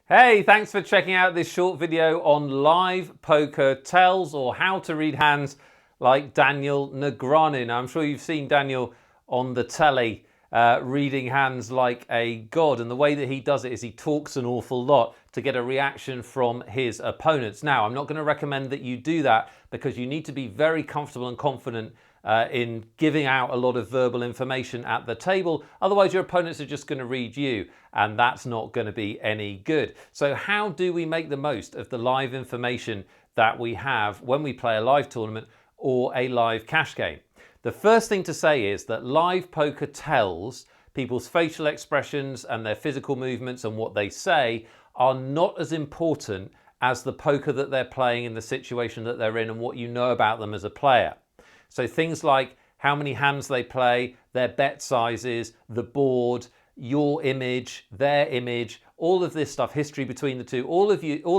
Hey, thanks for checking out this short video on live poker tells or how to read hands like Daniel Negreanu. Now, I'm sure you've seen Daniel on the telly reading hands like a god, and the way that he does it is he talks an awful lot to get a reaction from his opponents. Now, I'm not going to recommend that you do that because you need to be very comfortable and confident in giving out a lot of verbal information at the table. Otherwise, your opponents are just going to read you, and that's not going to be any good. So how do we make the most of the live information that we have when we play a live tournament or a live cash game? The first thing to say is that live poker tells, people's facial expressions and their physical movements and what they say are not as important as the poker that they're playing in the situation that they're in and what you know about them as a player. So things like how many hands they play, their bet sizes, the board, your image, their image, all of this stuff, history between the two, all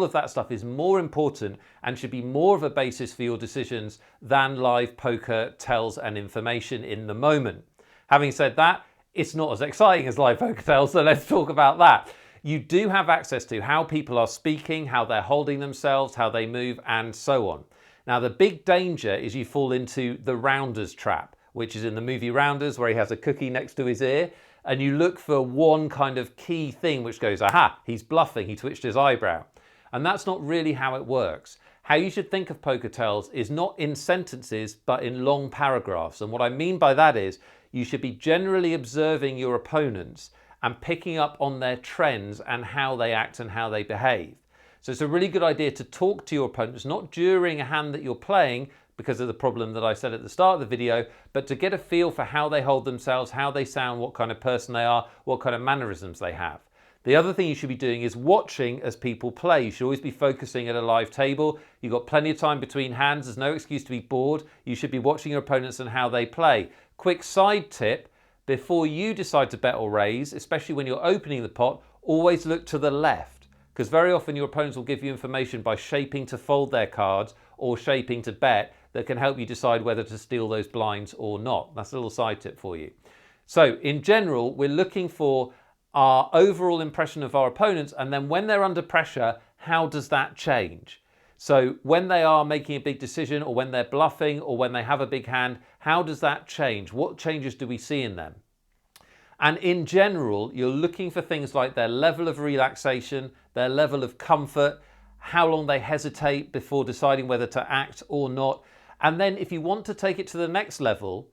of that stuff is more important and should be more of a basis for your decisions than live poker tells and information in the moment. Having said that, it's not as exciting as live poker tells, so let's talk about that. You do have access to how people are speaking, how they're holding themselves, how they move, and so on. Now, the big danger is you fall into the rounder's trap, which is in the movie Rounders, where he has a cookie next to his ear, and you look for one kind of key thing which goes, aha, he's bluffing, he twitched his eyebrow. And that's not really how it works. How you should think of poker tells is not in sentences, but in long paragraphs. And what I mean by that is you should be generally observing your opponents and picking up on their trends and how they act and how they behave. So it's a really good idea to talk to your opponents, not during a hand that you're playing because of the problem that I said at the start of the video, but to get a feel for how they hold themselves, how they sound, what kind of person they are, what kind of mannerisms they have. The other thing you should be doing is watching as people play. You should always be focusing at a live table. You've got plenty of time between hands. There's no excuse to be bored. You should be watching your opponents and how they play. Quick side tip, before you decide to bet or raise, especially when you're opening the pot, always look to the left. Because very often your opponents will give you information by shaping to fold their cards or shaping to bet that can help you decide whether to steal those blinds or not. That's a little side tip for you. So in general, we're looking for our overall impression of our opponents, and then when they're under pressure, how does that change? So when they are making a big decision or when they're bluffing or when they have a big hand, how does that change? What changes do we see in them? And in general, you're looking for things like their level of relaxation, their level of comfort, how long they hesitate before deciding whether to act or not. And then if you want to take it to the next level,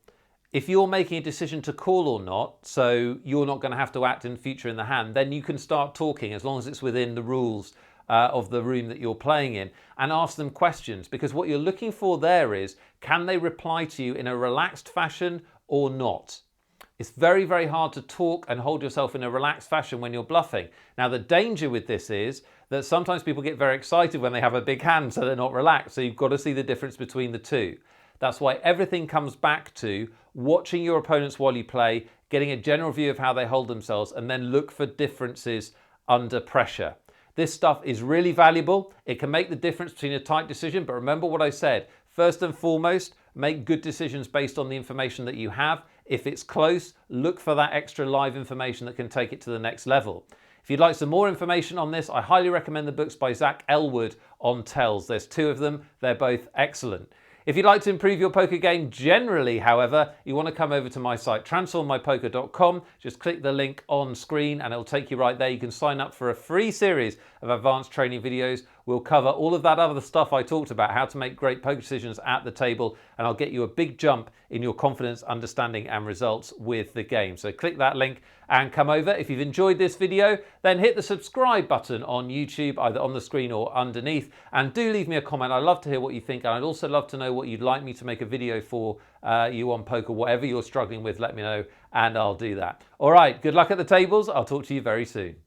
if you're making a decision to call or not, so you're not going to have to act in future in the hand, then you can start talking as long as it's within the rules of the room that you're playing in, and ask them questions, because what you're looking for there is, can they reply to you in a relaxed fashion or not? It's very, very hard to talk and hold yourself in a relaxed fashion when you're bluffing. Now, the danger with this is that sometimes people get very excited when they have a big hand, so they're not relaxed. So you've got to see the difference between the two. That's why everything comes back to watching your opponents while you play, getting a general view of how they hold themselves, and then look for differences under pressure. This stuff is really valuable. It can make the difference between a tight decision, but remember what I said. First and foremost, make good decisions based on the information that you have. If it's close, look for that extra live information that can take it to the next level. If you'd like some more information on this, I highly recommend the books by Zach Elwood on tells. There's 2 of them. They're both excellent. If you'd like to improve your poker game generally, however, you want to come over to my site, transformmypoker.com. Just click the link on screen and it'll take you right there. You can sign up for a free series of advanced training videos. We'll cover all of that other stuff I talked about, how to make great poker decisions at the table, and I'll get you a big jump in your confidence, understanding, and results with the game. So click that link and come over. If you've enjoyed this video, then hit the subscribe button on YouTube, either on the screen or underneath, and do leave me a comment. I'd love to hear what you think, and I'd also love to know what you'd like me to make a video for you on poker. Whatever you're struggling with, let me know, and I'll do that. All right, good luck at the tables. I'll talk to you very soon.